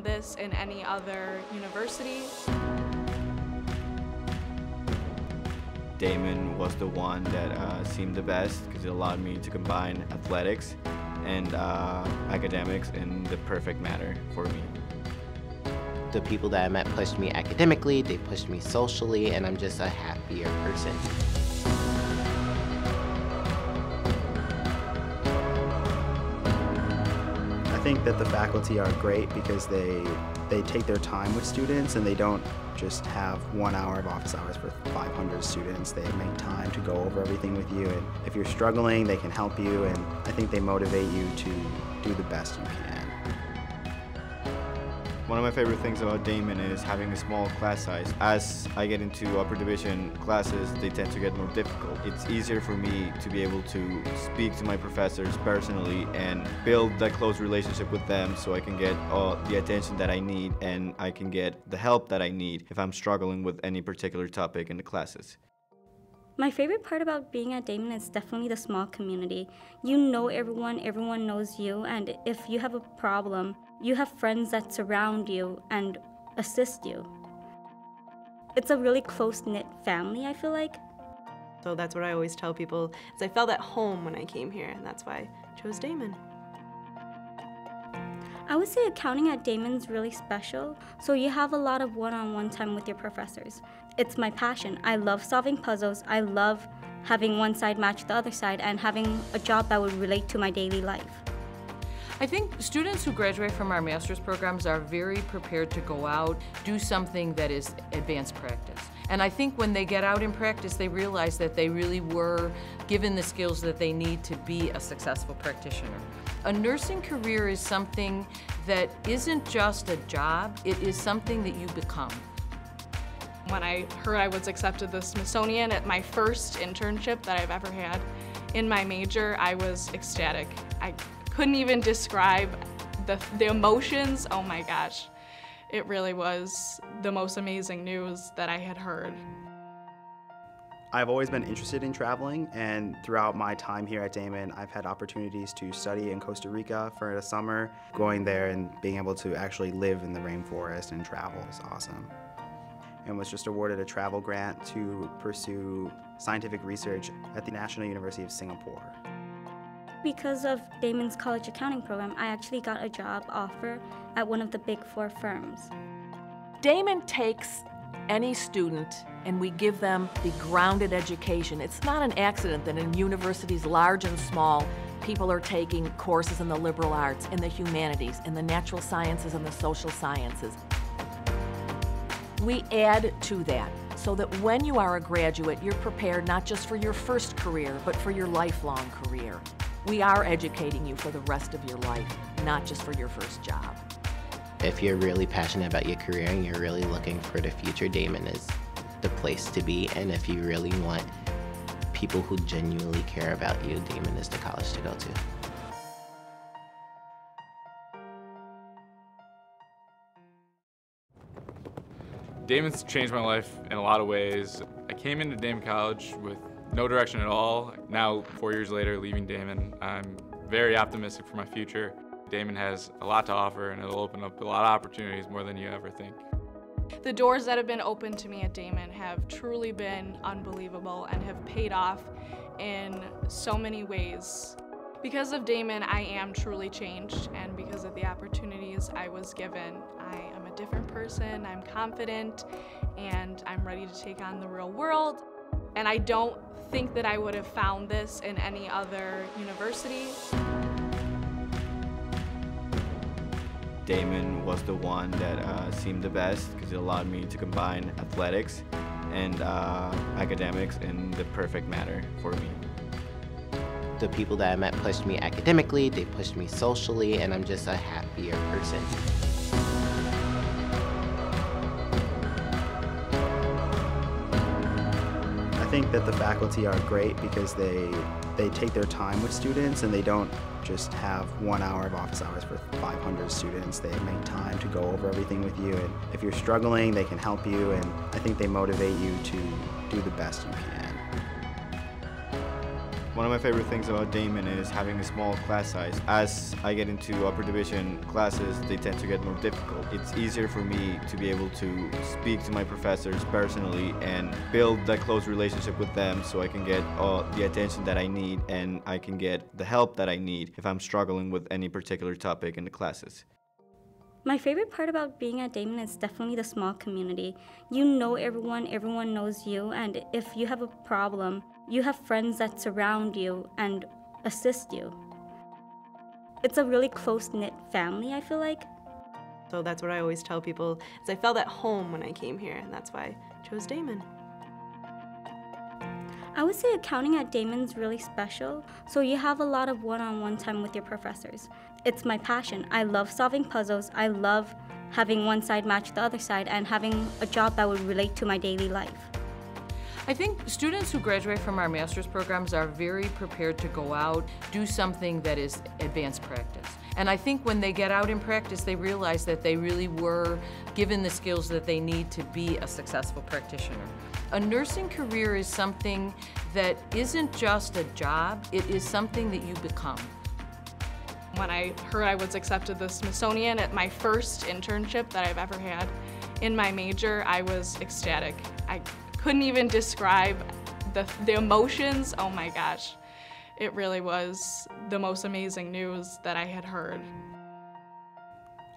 this in any other university. Damon was the one that seemed the best because it allowed me to combine athletics and academics in the perfect manner for me. The people that I met pushed me academically, they pushed me socially, and I'm just a happier person. I think that the faculty are great because they take their time with students and they don't just have 1 hour of office hours for 500 students. They make time to go over everything with you, and if you're struggling, they can help you, and I think they motivate you to do the best you can. One of my favorite things about Damon is having a small class size. As I get into upper division classes, they tend to get more difficult. It's easier for me to be able to speak to my professors personally and build that close relationship with them so I can get the attention that I need and I can get the help that I need if I'm struggling with any particular topic in the classes. My favorite part about being at Damon is definitely the small community. You know everyone, everyone knows you, and if you have a problem, you have friends that surround you and assist you. It's a really close-knit family, I feel like. So that's what I always tell people, is I felt at home when I came here, and that's why I chose Damon. I would say accounting at Damon's really special, so you have a lot of one-on-one time with your professors. It's my passion. I love solving puzzles. I love having one side match the other side and having a job that would relate to my daily life. I think students who graduate from our master's programs are very prepared to go out, do something that is advanced practice. And I think when they get out in practice, they realize that they really were given the skills that they need to be a successful practitioner. A nursing career is something that isn't just a job, it is something that you become. When I heard I was accepted to the Smithsonian at my first internship that I've ever had in my major, I was ecstatic. I couldn't even describe the emotions. Oh my gosh. It really was the most amazing news that I had heard. I've always been interested in traveling, and throughout my time here at Damon, I've had opportunities to study in Costa Rica for the summer. Going there and being able to actually live in the rainforest and travel is awesome. And was just awarded a travel grant to pursue scientific research at the National University of Singapore. Because of Damon's college accounting program, I actually got a job offer at one of the Big 4 firms. Damon takes any student and we give them the grounded education. It's not an accident that in universities large and small, people are taking courses in the liberal arts, in the humanities, in the natural sciences, and the social sciences. We add to that so that when you are a graduate, you're prepared not just for your first career, but for your lifelong career. We are educating you for the rest of your life, not just for your first job. If you're really passionate about your career and you're really looking for the future, Damon is the place to be. And if you really want people who genuinely care about you, Damon is the college to go to. Damon's changed my life in a lot of ways. I came into Damon College with no direction at all. Now, 4 years later, leaving Damon, I'm very optimistic for my future. Damon has a lot to offer, and it'll open up a lot of opportunities, more than you ever think. The doors that have been opened to me at Damon have truly been unbelievable and have paid off in so many ways. Because of Damon, I am truly changed, and because of the opportunities I was given, I am a different person, I'm confident, and I'm ready to take on the real world. And I don't think that I would have found this in any other university. Damon was the one that seemed the best because it allowed me to combine athletics and academics in the perfect manner for me. The people that I met pushed me academically, they pushed me socially, and I'm just a happier person. I think that the faculty are great because they take their time with students and they don't just have 1 hour of office hours for 500 students. They make time to go over everything with you, and if you're struggling, they can help you, and I think they motivate you to do the best you can. One of my favorite things about Damon is having a small class size. As I get into upper division classes, they tend to get more difficult. It's easier for me to be able to speak to my professors personally and build that close relationship with them so I can get the attention that I need and I can get the help that I need if I'm struggling with any particular topic in the classes. My favorite part about being at Damon is definitely the small community. You know everyone, everyone knows you, and if you have a problem, you have friends that surround you and assist you. It's a really close-knit family, I feel like. So that's what I always tell people, is I felt at home when I came here, and that's why I chose Damon. I would say accounting at Damon's really special, so you have a lot of one-on-one time with your professors. It's my passion. I love solving puzzles. I love having one side match the other side and having a job that would relate to my daily life. I think students who graduate from our master's programs are very prepared to go out, do something that is advanced practice. And I think when they get out in practice, they realize that they really were given the skills that they need to be a successful practitioner. A nursing career is something that isn't just a job, it is something that you become. When I heard I was accepted to the Smithsonian at my first internship that I've ever had in my major, I was ecstatic. I couldn't even describe the emotions. Oh my gosh. It really was the most amazing news that I had heard.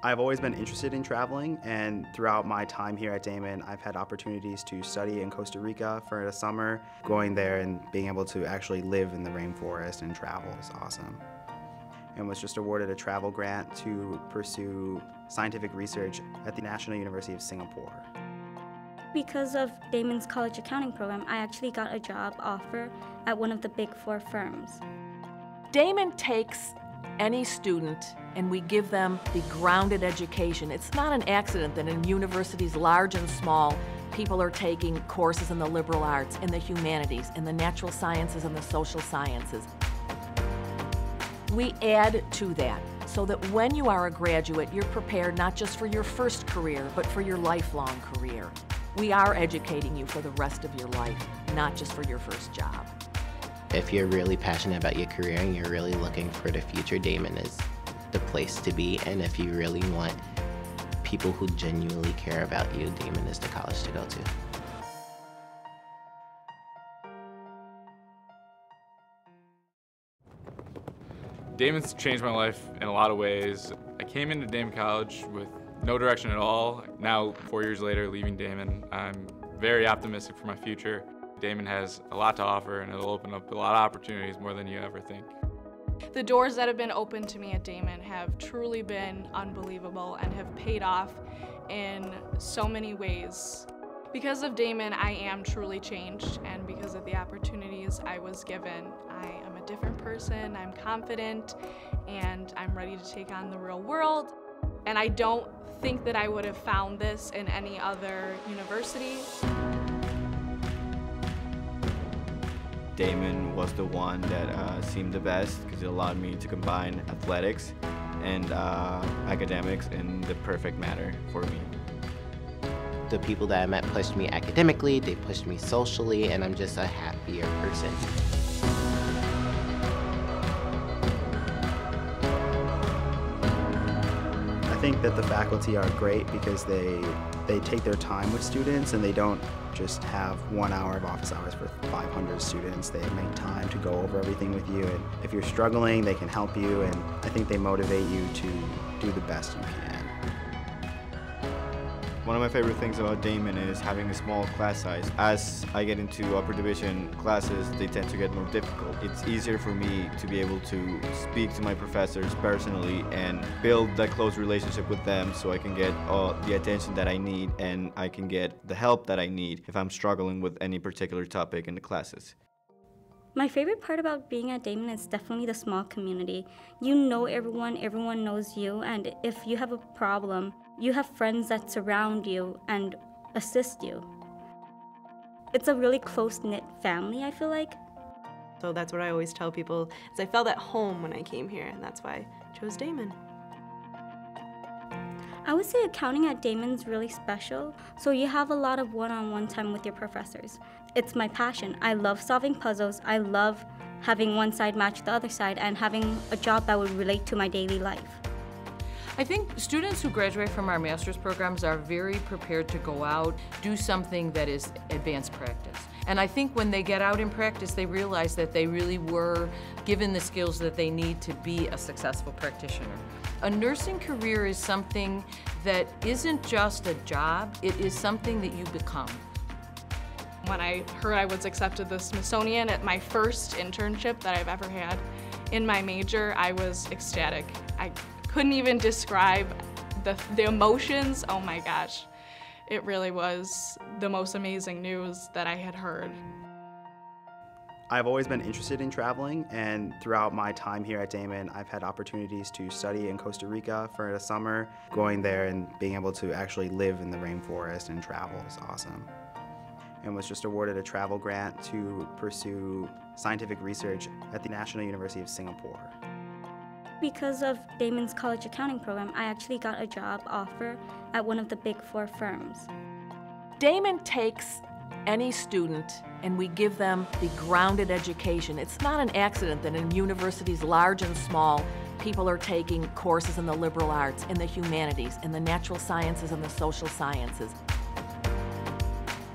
I've always been interested in traveling, and throughout my time here at Damon, I've had opportunities to study in Costa Rica for a summer. Going there and being able to actually live in the rainforest and travel is awesome. And was just awarded a travel grant to pursue scientific research at the National University of Singapore. Because of Damon's college accounting program, I actually got a job offer at one of the Big 4 firms. Damon takes any student and we give them the grounded education. It's not an accident that in universities large and small, people are taking courses in the liberal arts, in the humanities, in the natural sciences, and the social sciences. We add to that so that when you are a graduate, you're prepared not just for your first career, but for your lifelong career. We are educating you for the rest of your life, not just for your first job. If you're really passionate about your career and you're really looking for the future, Damon is the place to be. And if you really want people who genuinely care about you, Damon is the college to go to. Damon's changed my life in a lot of ways. I came into Damon College with no direction at all. Now, 4 years later, leaving Damon, I'm very optimistic for my future. Damon has a lot to offer, and it'll open up a lot of opportunities, more than you ever think. The doors that have been opened to me at Damon have truly been unbelievable and have paid off in so many ways. Because of Damon, I am truly changed, and because of the opportunities I was given, I am a different person, I'm confident, and I'm ready to take on the real world. And I don't think that I would have found this in any other university. Damon was the one that seemed the best because it allowed me to combine athletics and academics in the perfect manner for me. The people that I met pushed me academically, they pushed me socially, and I'm just a happier person. I think that the faculty are great because they take their time with students and they don't just have 1 hour of office hours for 500 students. They make time to go over everything with you, and if you're struggling, they can help you, and I think they motivate you to do the best you can. One of my favorite things about Damon is having a small class size. As I get into upper division classes, they tend to get more difficult. It's easier for me to be able to speak to my professors personally and build that close relationship with them so I can get the attention that I need and I can get the help that I need if I'm struggling with any particular topic in the classes. My favorite part about being at Damon is definitely the small community. You know everyone, everyone knows you, and if you have a problem, you have friends that surround you and assist you. It's a really close-knit family, I feel like. So that's what I always tell people, is I felt at home when I came here, and that's why I chose Damon. I would say accounting at Damon's really special, so you have a lot of one-on-one time with your professors. It's my passion. I love solving puzzles. I love having one side match the other side, and having a job that would relate to my daily life. I think students who graduate from our master's programs are very prepared to go out, do something that is advanced practice. And I think when they get out in practice, they realize that they really were given the skills that they need to be a successful practitioner. A nursing career is something that isn't just a job, it is something that you become. When I heard I was accepted to the Smithsonian at my first internship that I've ever had in my major, I was ecstatic. I couldn't even describe the emotions. Oh my gosh. It really was the most amazing news that I had heard. I've always been interested in traveling, and throughout my time here at Damon, I've had opportunities to study in Costa Rica for a summer. Going there and being able to actually live in the rainforest and travel is awesome. And was just awarded a travel grant to pursue scientific research at the National University of Singapore. Because of Damon's college accounting program, I actually got a job offer at one of the Big Four firms. Damon takes any student and we give them the grounded education. It's not an accident that in universities large and small, people are taking courses in the liberal arts, in the humanities, in the natural sciences, and the social sciences.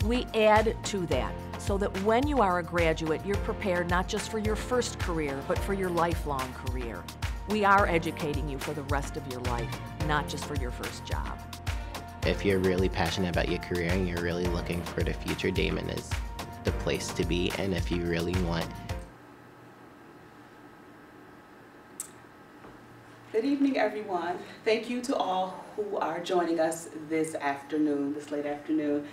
We add to that so that when you are a graduate, you're prepared not just for your first career, but for your lifelong career. We are educating you for the rest of your life, not just for your first job. If you're really passionate about your career and you're really looking for the future, Damon is the place to be. And if you really want... Good evening, everyone. Thank you to all who are joining us this afternoon, this late afternoon.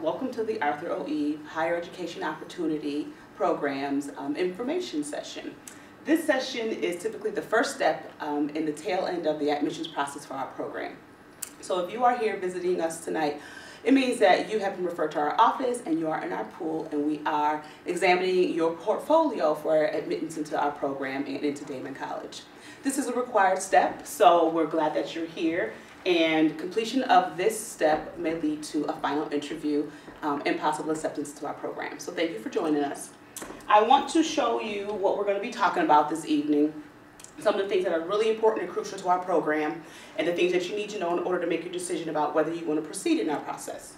Welcome to the Arthur O. Eve Higher Education Opportunity Programs information session. This session is typically the first step in the tail end of the admissions process for our program. So if you are here visiting us tonight, it means that you have been referred to our office and you are in our pool, and we are examining your portfolio for admittance into our program and into Damon College. This is a required step, so we're glad that you're here, and completion of this step may lead to a final interview and possible acceptance to our program. So thank you for joining us. I want to show you what we're going to be talking about this evening, some of the things that are really important and crucial to our program, and the things that you need to know in order to make your decision about whether you want to proceed in our process.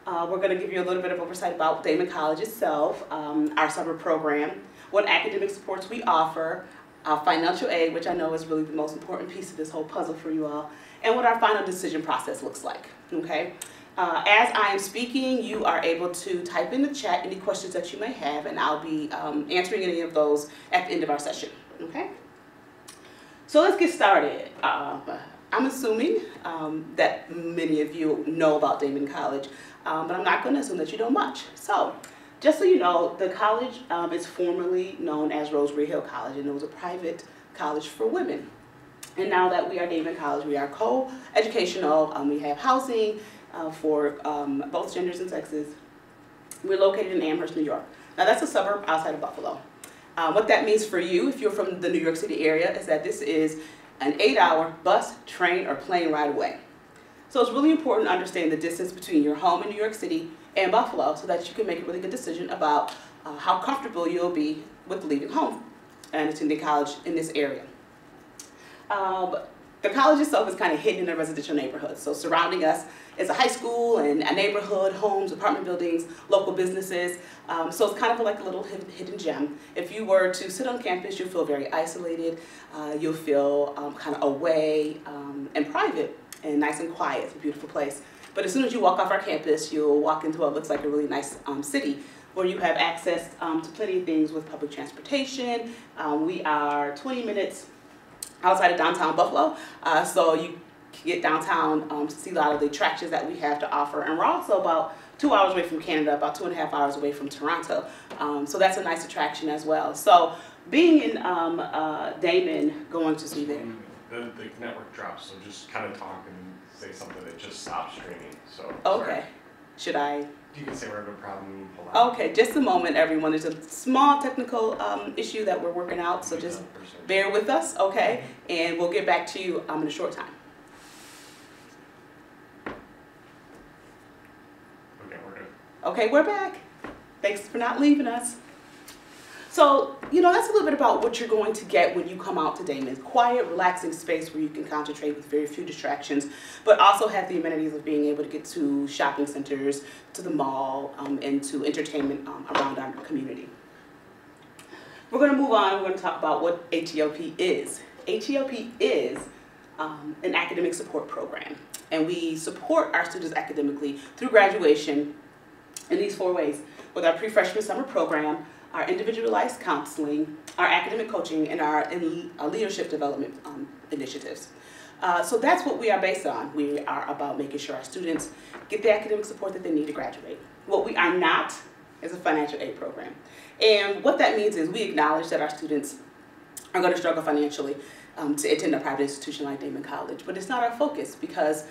We're going to give you a little bit of oversight about Damon College itself, our summer program, what academic supports we offer, our financial aid, which I know is really the most important piece of this whole puzzle for you all, and what our final decision process looks like, okay? As I am speaking, you are able to type in the chat any questions that you may have, and I'll be answering any of those at the end of our session, okay? So let's get started. I'm assuming that many of you know about Damon College, but I'm not going to assume that you know much. So just so you know, the college is formerly known as Rosemary Hill College, and it was a private college for women. And now that we are Damon College, we are co-educational. We have housing for both genders and sexes. We're located in Amherst, New York. Now that's a suburb outside of Buffalo. What that means for you, if you're from the New York City area, is that this is an 8-hour bus, train, or plane ride away. So it's really important to understand the distance between your home in New York City and Buffalo so that you can make a really good decision about how comfortable you'll be with leaving home and attending college in this area. The college itself is kind of hidden in a residential neighborhood. So surrounding us is a high school and a neighborhood, homes, apartment buildings, local businesses. So it's kind of like a little hidden gem. If you were to sit on campus, you'll feel very isolated. You'll feel kind of away and private and nice and quiet. It's a beautiful place. But as soon as you walk off our campus, you'll walk into what looks like a really nice city where you have access to plenty of things with public transportation. We are 20 minutes outside of downtown Buffalo, so you can get downtown to see a lot of the attractions that we have to offer. And we're also about 2 hours away from Canada, about 2.5 hours away from Toronto. So that's a nice attraction as well. So being in Damon, going to see there. The network drops, so just kind of talk and say something that just stops streaming. So okay, sorry. Should I? You can say we're having a problem. Hold on. Okay, just a moment, everyone. There's a small technical issue that we're working out, so just bear with us, okay? And we'll get back to you in a short time. Okay, we're good. Okay, we're back. Thanks for not leaving us. So you know, that's a little bit about what you're going to get when you come out to Damon. Quiet, relaxing space where you can concentrate with very few distractions, but also have the amenities of being able to get to shopping centers, to the mall, and to entertainment around our community. We're going to move on. We're going to talk about what HEOP is. HEOP is an academic support program, and we support our students academically through graduation in these 4 ways: with our pre-freshman summer program, our individualized counseling, our academic coaching, and our leadership development initiatives. So that's what we are based on. We are about making sure our students get the academic support that they need to graduate. What we are not is a financial aid program. And what that means is we acknowledge that our students are going to struggle financially to attend a private institution like Damon College, but it's not our focus, because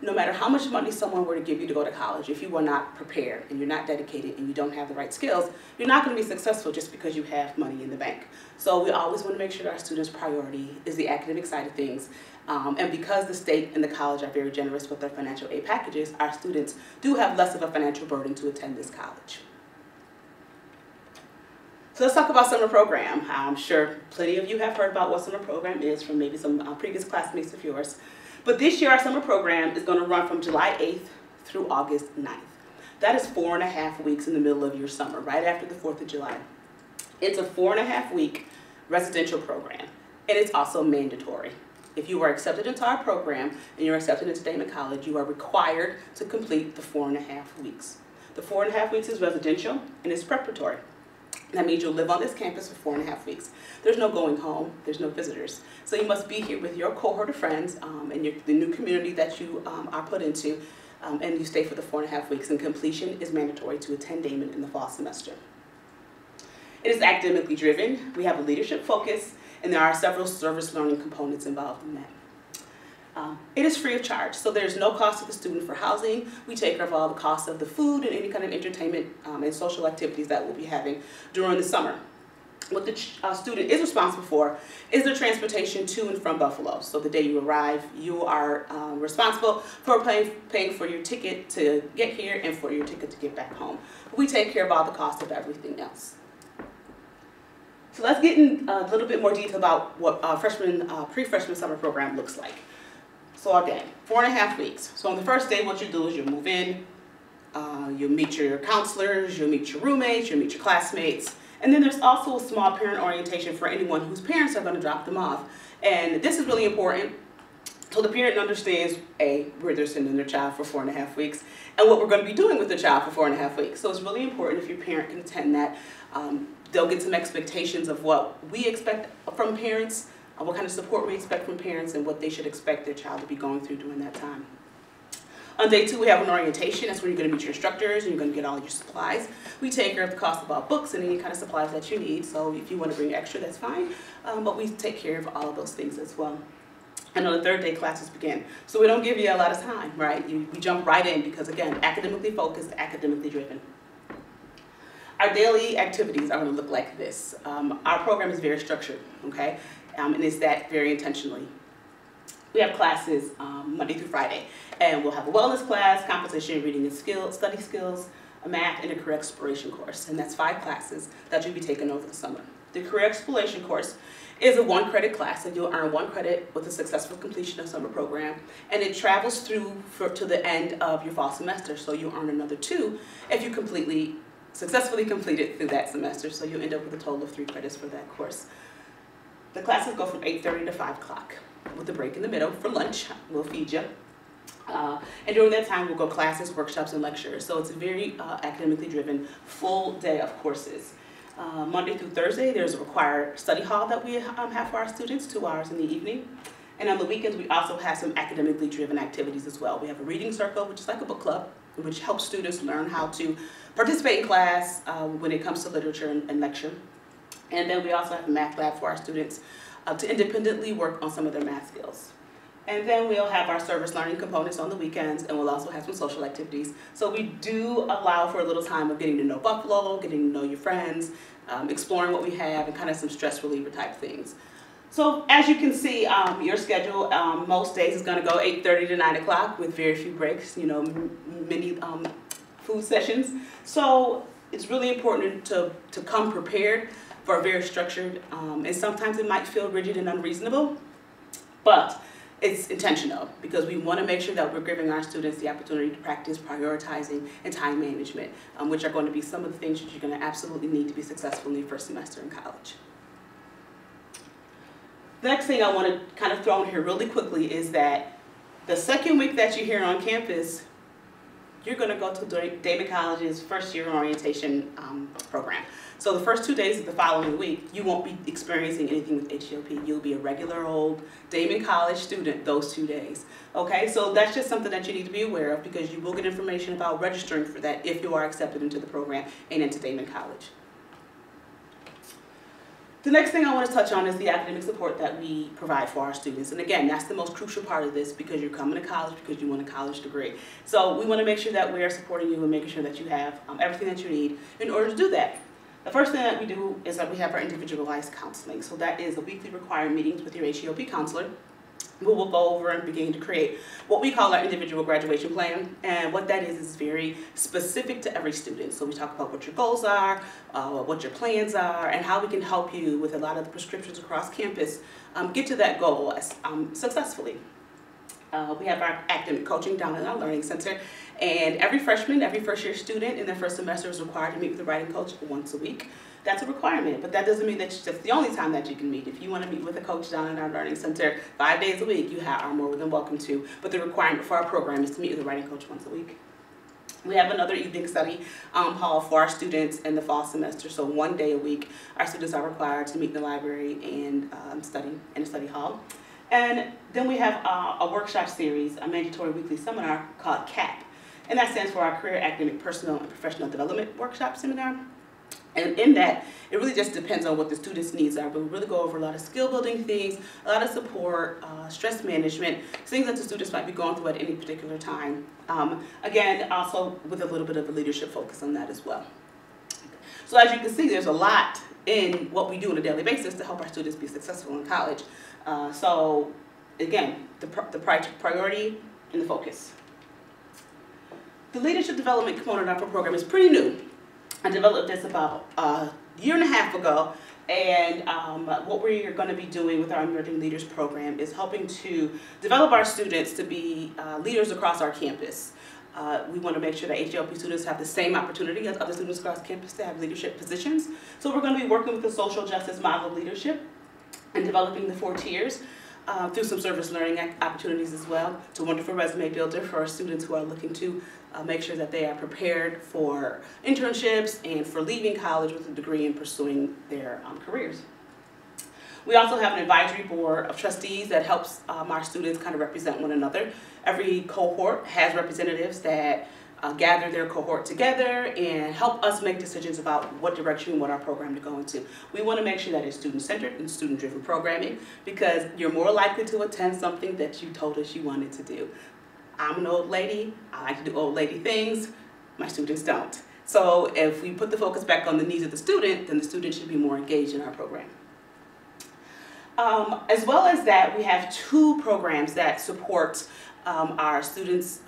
no matter how much money someone were to give you to go to college, if you are not prepared and you're not dedicated and you don't have the right skills, you're not going to be successful just because you have money in the bank. So we always want to make sure that our students' priority is the academic side of things. And because the state and the college are very generous with their financial aid packages, our students do have less of a financial burden to attend this college. So let's talk about summer program. I'm sure plenty of you have heard about what summer program is from maybe some previous classmates of yours. But this year our summer program is going to run from July 8th through August 9th. That is 4.5 weeks in the middle of your summer, right after the 4th of July. It's a 4.5 week residential program, and it's also mandatory. If you are accepted into our program and you're accepted into Damon College, you are required to complete the 4.5 weeks. The 4.5 weeks is residential and it's preparatory. That means you'll live on this campus for 4.5 weeks. There's no going home, there's no visitors. So you must be here with your cohort of friends and the new community that you are put into, and you stay for the 4.5 weeks, and completion is mandatory to attend Damon in the fall semester. It is academically driven. We have a leadership focus, and there are several service learning components involved in that. It is free of charge, so there's no cost to the student for housing. We take care of all the costs of the food and any kind of entertainment and social activities that we'll be having during the summer. What the student is responsible for is the transportation to and from Buffalo. So the day you arrive, you are responsible for paying for your ticket to get here and for your ticket to get back home. We take care of all the costs of everything else. So let's get in a little bit more detail about what pre-freshman summer program looks like. So again, 4.5 weeks. So on the first day, what you do is you move in, you'll meet your counselors, you'll meet your roommates, you'll meet your classmates, and then there's also a small parent orientation for anyone whose parents are going to drop them off. And this is really important, so the parent understands, A, where they're sending their child for 4.5 weeks, and what we're going to be doing with the child for 4.5 weeks. So it's really important if your parent can attend that. They'll get some expectations of what we expect from parents, what kind of support we expect from parents, and what they should expect their child to be going through during that time. On day 2, we have an orientation. That's where you're going to meet your instructors and you're going to get all your supplies. We take care of the cost of all books and any kind of supplies that you need. So if you want to bring extra, that's fine. But we take care of all of those things as well. And on the 3rd day, classes begin. So we don't give you a lot of time, right? We jump right in because, again, academically focused, academically driven. Our daily activities are going to look like this. Our program is very structured, okay? And it's that very intentionally. We have classes Monday through Friday, and we'll have a wellness class, composition, reading and study skills, a math, and a career exploration course. And that's 5 classes that you'll be taking over the summer. The career exploration course is a 1-credit class, and you'll earn 1 credit with a successful completion of summer program, and it travels through to the end of your fall semester, so you'll earn another 2 if you successfully complete it through that semester, so you'll end up with a total of 3 credits for that course. The classes go from 8:30 to 5 o'clock with a break in the middle for lunch. We'll feed you. And during that time, we'll go classes, workshops, and lectures. So it's a very academically driven, full day of courses. Monday through Thursday, there's a required study hall that we have for our students, 2 hours in the evening. And on the weekends, we also have some academically driven activities as well. We have a reading circle, which is like a book club, which helps students learn how to participate in class when it comes to literature and lecture. And then we also have a math lab for our students to independently work on some of their math skills. And then we'll have our service learning components on the weekends, and we'll also have some social activities. So we do allow for a little time of getting to know Buffalo, getting to know your friends, exploring what we have, and kind of some stress reliever type things. So as you can see, your schedule most days is going to go 8:30 to 9 o'clock with very few breaks, you know, many food sessions. So it's really important to come prepared. for a very structured, and sometimes it might feel rigid and unreasonable, but it's intentional because we want to make sure that we're giving our students the opportunity to practice prioritizing and time management, which are going to be some of the things that you're going to absolutely need to be successful in your first semester in college. The next thing I want to kind of throw in here really quickly is that the second week that you're here on campus, you're going to go to Damon College's first year orientation program. So the first 2 days of the following week, you won't be experiencing anything with HEOP. You'll be a regular old Damon College student those 2 days. Okay, so that's just something that you need to be aware of because you will get information about registering for that if you are accepted into the program and into Damon College. The next thing I want to touch on is the academic support that we provide for our students. And again, that's the most crucial part of this because you're coming to college because you want a college degree. So we want to make sure that we are supporting you and making sure that you have everything that you need in order to do that. The first thing that we do is that we have our individualized counseling. So that is a weekly required meetings with your HEOP counselor. We will go over and begin to create what we call our individual graduation plan. And what that is very specific to every student. So we talk about what your goals are, what your plans are, and how we can help you with a lot of the prescriptions across campus get to that goal successfully. We have our academic coaching down in our learning center. And every freshman, every first year student in their first semester is required to meet with the writing coach once a week. That's a requirement, but that doesn't mean that that's the only time that you can meet. If you want to meet with a coach down in our learning center 5 days a week, you are more than welcome to. But the requirement for our program is to meet with a writing coach once a week. We have another evening study hall for our students in the fall semester. So 1 day a week, our students are required to meet in the library and study in the study hall. And then we have a workshop series, a mandatory weekly seminar called CAP. And that stands for our Career Academic Personal and Professional Development Workshop Seminar. And in that, it really just depends on what the students' needs are, but we really go over a lot of skill building things, a lot of support, stress management, things that the students might be going through at any particular time. Again, also with a little bit of a leadership focus on that as well. So as you can see, there's a lot in what we do on a daily basis to help our students be successful in college. So again, the priority and the focus. The leadership development component of our program is pretty new. I developed this about a year and a half ago, and what we're going to be doing with our Emerging Leaders program is helping to develop our students to be leaders across our campus. We want to make sure that HEOP students have the same opportunity as other students across campus to have leadership positions. So we're going to be working with the social justice model of leadership and developing the 4 tiers through some service learning opportunities as well. It's a wonderful resume builder for our students who are looking to make sure that they are prepared for internships and for leaving college with a degree and pursuing their careers. We also have an advisory board of trustees that helps our students kind of represent one another. Every cohort has representatives that gather their cohort together and help us make decisions about what direction we want our program to go into. We want to make sure that it's student-centered and student-driven programming because you're more likely to attend something that you told us you wanted to do. I'm an old lady. I like to do old lady things. My students don't. So if we put the focus back on the needs of the student, then the student should be more engaged in our program. As well as that, we have 2 programs that support our students,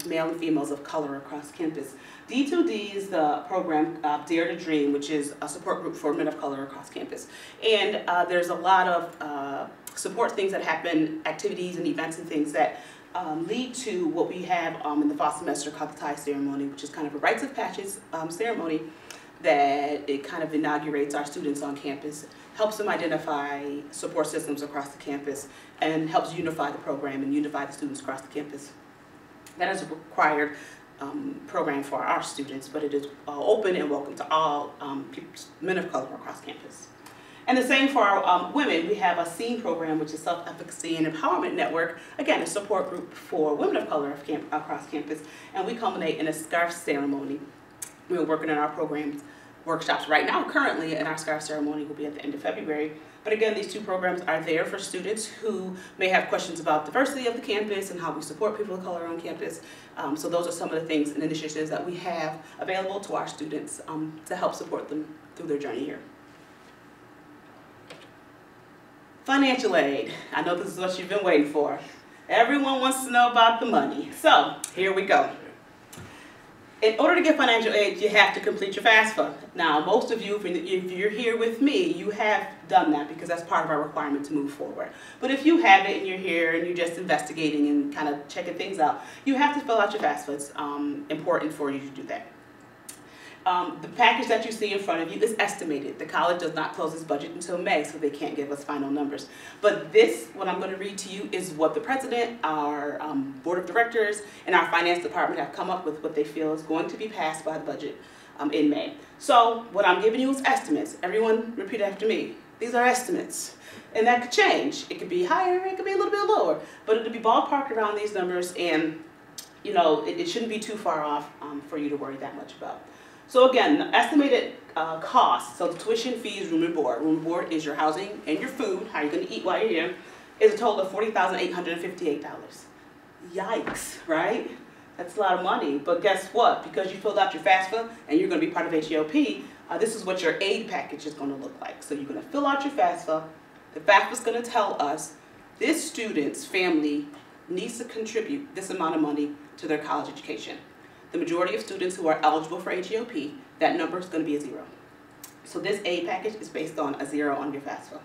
male and females of color across campus. D2D is the program Dare to Dream, which is a support group for men of color across campus. And there's a lot of support things that happen, activities and events and things that lead to what we have in the fall semester called the tie ceremony, which is kind of a rites of passage ceremony that it kind of inaugurates our students on campus, helps them identify support systems across the campus, and helps unify the program and unify the students across the campus. That is a required program for our students, but it is open and welcome to all men of color across campus. And the same for our women. We have a SEEN program, which is Self-Efficacy and Empowerment Network. Again, a support group for women of color across campus. And we culminate in a scarf ceremony. We're working on our programs, workshops right now currently, and our scarf ceremony will be at the end of February. But again, these 2 programs are there for students who may have questions about diversity of the campus and how we support people of color on campus. So those are some of the things and initiatives that we have available to our students to help support them through their journey here. Financial aid. I know this is what you've been waiting for. Everyone wants to know about the money. So here we go. In order to get financial aid, you have to complete your FAFSA. Now, most of you, if you're here with me, you have done that because that's part of our requirement to move forward. But if you haven't and you're here and you're just investigating and kind of checking things out, you have to fill out your FAFSA. It's important for you to do that. The package that you see in front of you is estimated. The college does not close its budget until May, so they can't give us final numbers. But this, what I'm going to read to you, is what the president, our board of directors, and our finance department have come up with, what they feel is going to be passed by the budget in May. So what I'm giving you is estimates. Everyone repeat after me. These are estimates. And that could change. It could be higher, it could be a little bit lower. But it'll be ballparked around these numbers, and you know, it shouldn't be too far off for you to worry that much about. So again, the estimated costs, so the tuition, fees, room and board. Room and board is your housing and your food, how you're going to eat while you're here, is a total of $40,858. Yikes, right? That's a lot of money. But guess what? Because you filled out your FAFSA and you're going to be part of HEOP, this is what your aid package is going to look like. So you're going to fill out your FAFSA. The FAFSA is going to tell us this student's family needs to contribute this amount of money to their college education. The majority of students who are eligible for HEOP, that number is going to be a 0. So this aid package is based on a 0 on your FAFSA.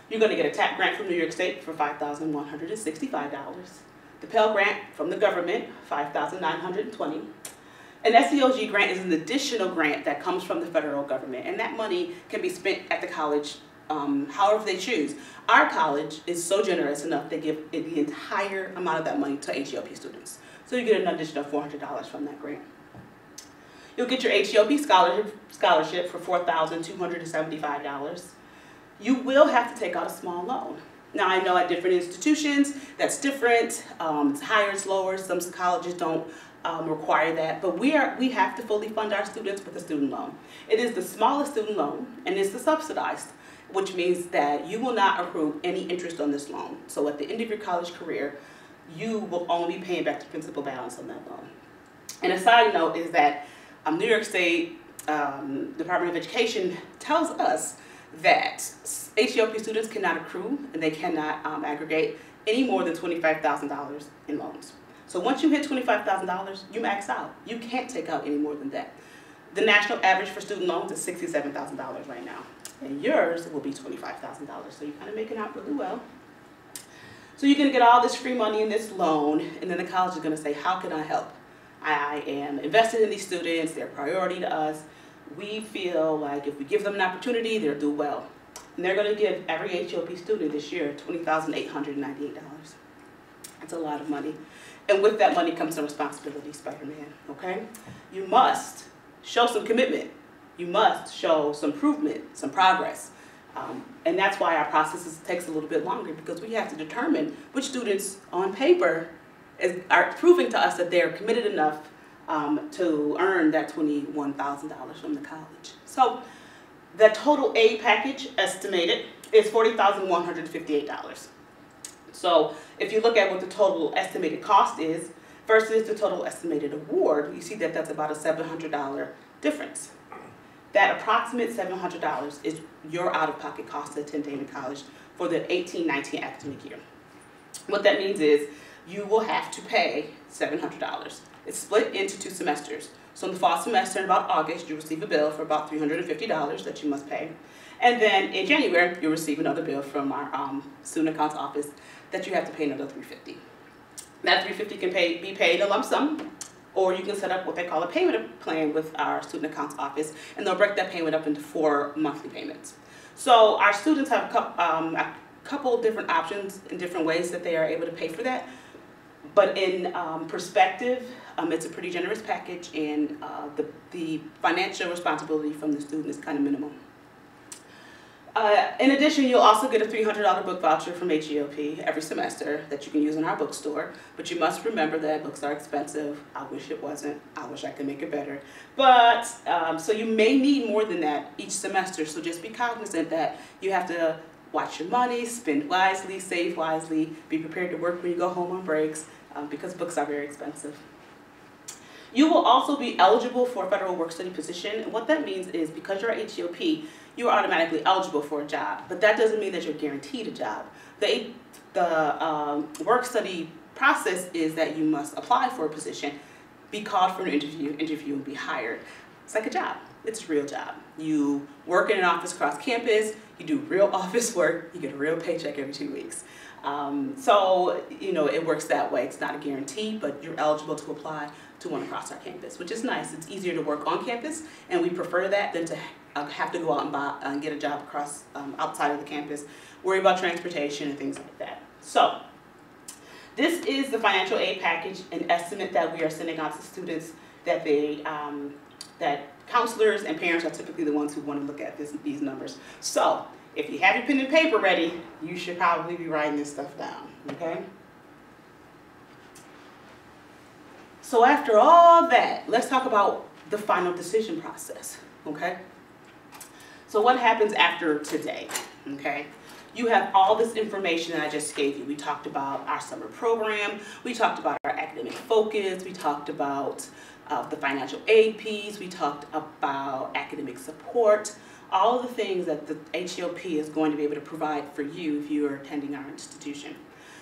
You're going to get a TAP grant from New York State for $5,165. The Pell Grant from the government, $5,920. An SEOG grant is an additional grant that comes from the federal government, and that money can be spent at the college however they choose. Our college is so generous enough they give the entire amount of that money to HEOP students. So you get an additional $400 from that grant. You'll get your HEOP scholarship for $4,275. You will have to take out a small loan. Now I know at different institutions that's different. It's higher, it's lower. Some colleges don't require that, but we have to fully fund our students with a student loan. It is the smallest student loan and it's the subsidized, which means that you will not accrue any interest on this loan. So at the end of your college career, you will only be paying back the principal balance on that loan. And a side note is that New York State Department of Education tells us that HEOP students cannot accrue and they cannot aggregate any more than $25,000 in loans. So once you hit $25,000, you max out. You can't take out any more than that. The national average for student loans is $67,000 right now. And yours will be $25,000, so you're kind of making out really well. So you're going to get all this free money in this loan, and then the college is going to say, how can I help? I am invested in these students, they're a priority to us. We feel like if we give them an opportunity, they'll do well. And they're going to give every HEOP student this year $20,898. That's a lot of money. And with that money comes some responsibility, Spider-Man, okay? You must show some commitment. You must show some improvement, some progress. And that's why our process takes a little bit longer, because we have to determine which students on paper are proving to us that they're committed enough to earn that $21,000 from the college. So the total aid package estimated is $40,158. So if you look at what the total estimated cost is versus the total estimated award, you see that that's about a $700 difference. That approximate $700 is your out-of-pocket cost to attend Damon College for the 18-19 academic year. What that means is you will have to pay $700. It's split into 2 semesters. So in the fall semester, in about August, you receive a bill for about $350 that you must pay. And then in January, you'll receive another bill from our student accounts office that you have to pay another $350. That $350 can be paid in a lump sum, or you can set up what they call a payment plan with our student accounts office, and they'll break that payment up into 4 monthly payments. So our students have a couple different options in different ways that they are able to pay for that. But in perspective, it's a pretty generous package, and the financial responsibility from the student is kind of minimal. In addition, you'll also get a $300 book voucher from HEOP every semester that you can use in our bookstore. But you must remember that books are expensive. I wish it wasn't. I wish I could make it better. But so you may need more than that each semester. So just be cognizant that you have to watch your money, spend wisely, save wisely, be prepared to work when you go home on breaks, because books are very expensive. You will also be eligible for a federal work-study position. And what that means is because you're at HEOP, you are automatically eligible for a job. But that doesn't mean that you're guaranteed a job. The work-study process is that you must apply for a position. be called for an interview, and be hired. It's like a job. It's a real job. You work in an office across campus, you do real office work, you get a real paycheck every 2 weeks. So, you know, it works that way. It's not a guarantee, but you're eligible to apply to one across our campus, which is nice. It's easier to work on campus, and we prefer that than to have to go out and get a job across outside of the campus, worry about transportation and things like that. So, this is the financial aid package, an estimate that we are sending out to students that that counselors and parents are typically the ones who want to look at these numbers. So, if you have your pen and paper ready, you should probably be writing this stuff down, okay? So after all that, let's talk about the final decision process, okay? So what happens after today, okay? You have all this information that I just gave you. We talked about our summer program, we talked about our academic focus, we talked about the financial aid piece, we talked about academic support, all of the things that the HEOP is going to be able to provide for you if you are attending our institution.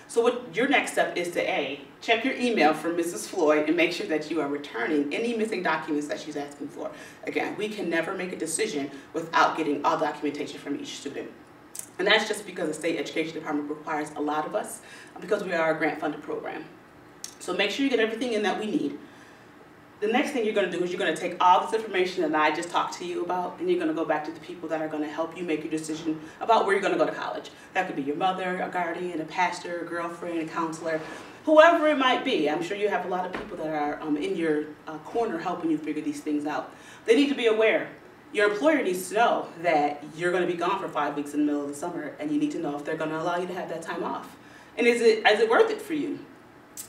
So what your next step is to A, check your email from Mrs. Floyd and make sure that you are returning any missing documents that she's asking for. Again, we can never make a decision without getting all documentation from each student. And that's just because the State Education Department requires a lot of us because we are a grant-funded program. So make sure you get everything in that we need. The next thing you're going to do is you're going to take all this information that I just talked to you about, and you're going to go back to the people that are going to help you make your decision about where you're going to go to college. That could be your mother, a guardian, a pastor, a girlfriend, a counselor, whoever it might be. I'm sure you have a lot of people that are in your corner helping you figure these things out. They need to be aware. Your employer needs to know that you're going to be gone for 5 weeks in the middle of the summer, and you need to know if they're going to allow you to have that time off. And is it worth it for you?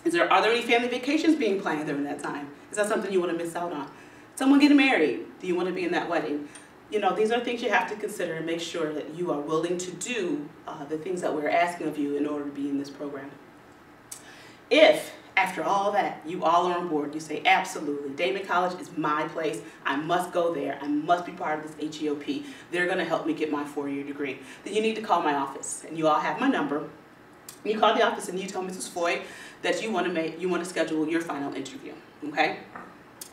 Are there any family vacations being planned during that time? Is that something you want to miss out on? Someone getting married, do you want to be in that wedding? You know, these are things you have to consider and make sure that you are willing to do the things that we're asking of you in order to be in this program. If, after all that, you all are on board, you say, absolutely, Damon College is my place, I must go there, I must be part of this HEOP, they're going to help me get my 4-year degree, then you need to call my office, and you all have my number. You call the office and you tell Mrs. Floyd that you want to schedule your final interview, okay?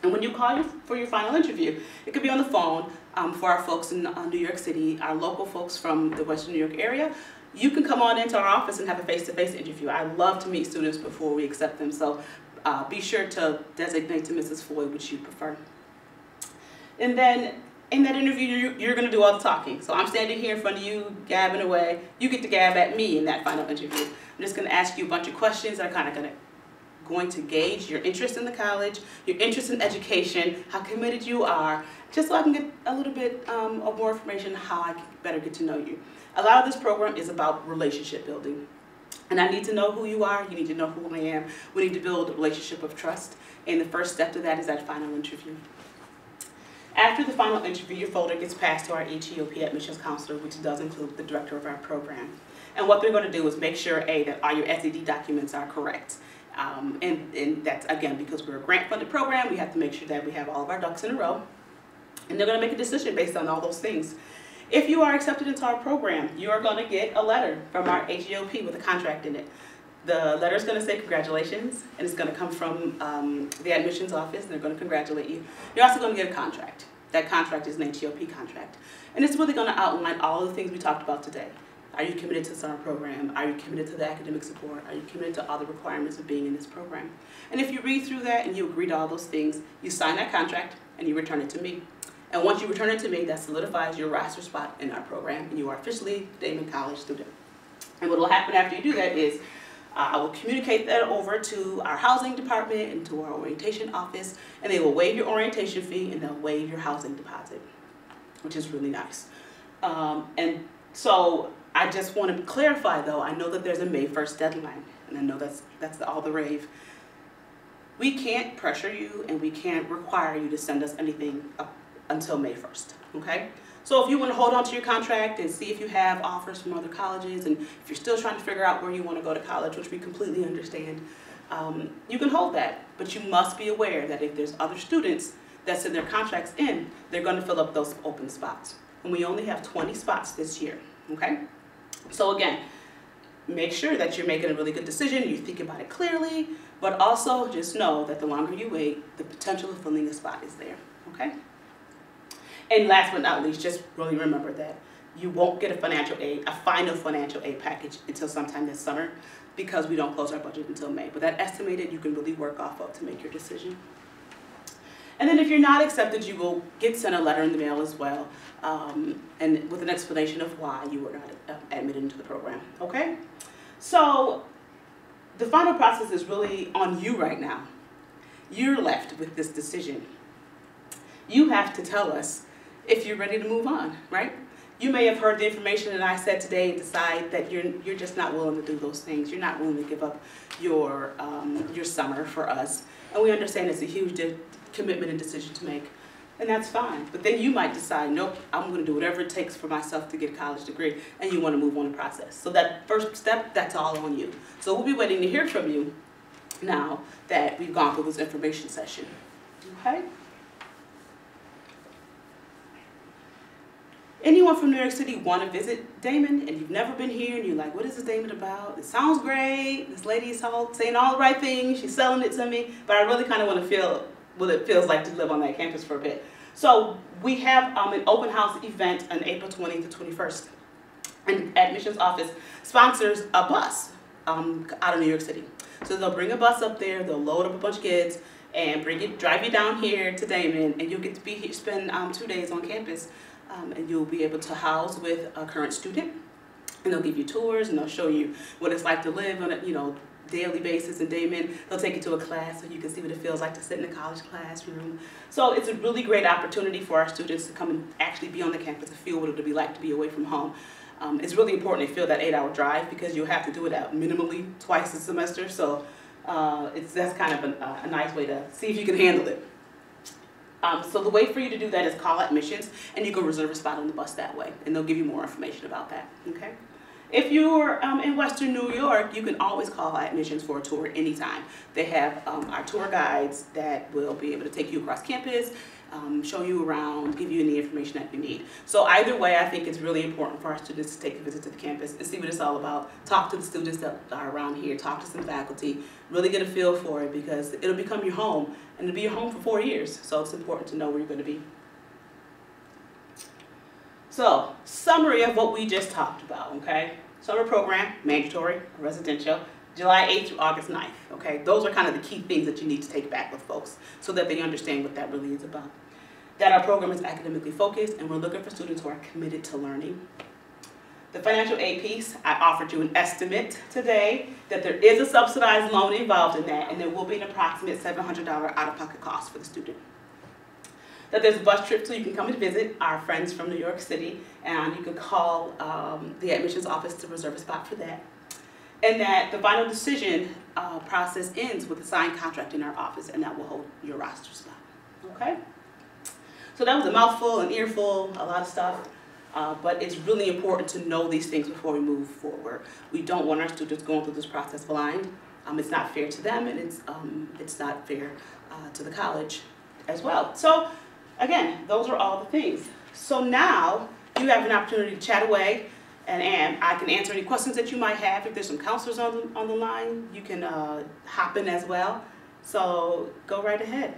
And when you call for your final interview, it could be on the phone for our folks in New York City, our local folks from the Western New York area. You can come on into our office and have a face-to-face interview. I love to meet students before we accept them, so be sure to designate to Mrs. Floyd which you prefer. And then in that interview, you're going to do all the talking. So I'm standing here in front of you, gabbing away. You get to gab at me in that final interview. I'm just going to ask you a bunch of questions that are kind of going to gauge your interest in the college, your interest in education, how committed you are, just so I can get a little bit of more information on how I can better get to know you. A lot of this program is about relationship building. And I need to know who you are, you need to know who I am. We need to build a relationship of trust. And the first step to that is that final interview. After the final interview, your folder gets passed to our HEOP admissions counselor, which does include the director of our program. And what they're going to do is make sure, A, that all your SED documents are correct. And that's, again, because we're a grant-funded program, we have to make sure that we have all of our ducks in a row. And they're going to make a decision based on all those things. If you are accepted into our program, you are going to get a letter from our HEOP with a contract in it. The letter is going to say congratulations, and it's going to come from the admissions office, and they're going to congratulate you. You're also going to get a contract. That contract is an HEOP contract. And it's really going to outline all the things we talked about today. Are you committed to the summer program? Are you committed to the academic support? Are you committed to all the requirements of being in this program? And if you read through that and you agree to all those things, you sign that contract and you return it to me. And once you return it to me, that solidifies your roster spot in our program, and you are officially a Damon College student. And what will happen after you do that is I will communicate that over to our housing department and to our orientation office, and they will waive your orientation fee and they'll waive your housing deposit, which is really nice. And so I just want to clarify, though, I know that there's a May 1st deadline, and I know that's all the rave. We can't pressure you and we can't require you to send us anything up until May 1st, okay? So if you want to hold on to your contract and see if you have offers from other colleges, and if you're still trying to figure out where you want to go to college, which we completely understand, you can hold that. But you must be aware that if there's other students that send their contracts in, they're going to fill up those open spots. And we only have 20 spots this year, okay? So again, make sure that you're making a really good decision, you think about it clearly, but also just know that the longer you wait, the potential of filling a spot is there, okay? And last but not least, just really remember that you won't get a final financial aid package until sometime this summer because we don't close our budget until May. But that estimated you can really work off of to make your decision. And then if you're not accepted, you will get sent a letter in the mail as well, and with an explanation of why you were not admitted into the program, okay? So the final process is really on you right now. You're left with this decision. You have to tell us if you're ready to move on, right? You may have heard the information that I said today and decide that you're just not willing to do those things. You're not willing to give up your summer for us. And we understand it's a huge commitment and decision to make, and that's fine. But then you might decide, nope, I'm going to do whatever it takes for myself to get a college degree, and you want to move on the process. So that first step, that's all on you. So we'll be waiting to hear from you now that we've gone through this information session, okay? Anyone from New York City want to visit Damon and you've never been here and you're like, what is this Damon about? It sounds great. This lady is saying all the right things. She's selling it to me, but I really kind of want to feel what it feels like to live on that campus for a bit. So we have an open house event on April 20th to 21st. And admissions office sponsors a bus out of New York City. So they'll bring a bus up there, they'll load up a bunch of kids and drive you down here to Damon, and you'll get to be here, spend 2 days on campus. And you'll be able to house with a current student, and they'll give you tours and they'll show you what it's like to live on a daily basis in Damon. They'll take you to a class so you can see what it feels like to sit in a college classroom. So it's a really great opportunity for our students to come and actually be on the campus and feel what it would be like to be away from home. It's really important to feel that 8-hour drive because you'll have to do it out minimally twice a semester. So that's kind of a nice way to see if you can handle it. So the way for you to do that is call admissions, and you can reserve a spot on the bus that way, and they'll give you more information about that, okay? If you're in Western New York, you can always call admissions for a tour anytime. They have our tour guides that will be able to take you across campus, show you around, give you any information that you need. So either way, I think it's really important for our students to take a visit to the campus and see what it's all about. Talk to the students that are around here, talk to some faculty, really get a feel for it because it'll become your home, and it'll be your home for 4 years. So it's important to know where you're going to be. So, summary of what we just talked about, okay? Summer program, mandatory, residential, July 8th through August 9th, okay? Those are kind of the key things that you need to take back with folks so that they understand what that really is about. That our program is academically focused and we're looking for students who are committed to learning. The financial aid piece, I offered you an estimate today that there is a subsidized loan involved in that, and there will be an approximate $700 out-of-pocket cost for the student. That there's a bus trip so you can come and visit our friends from New York City, and you can call the admissions office to reserve a spot for that. And that the final decision process ends with a signed contract in our office, and that will hold your roster spot, okay? So that was a mouthful, an earful, a lot of stuff. But it's really important to know these things before we move forward. We don't want our students going through this process blind. It's not fair to them, and it's not fair to the college as well. So again, those are all the things. So now you have an opportunity to chat away, and I can answer any questions that you might have. If there's some counselors on the line, you can hop in as well. So go right ahead.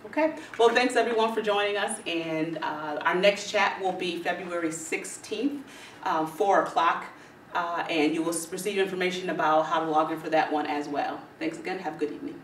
Okay, well, thanks everyone for joining us, and our next chat will be February 16th, 4 o'clock, and you will receive information about how to log in for that one as well. Thanks again, have a good evening.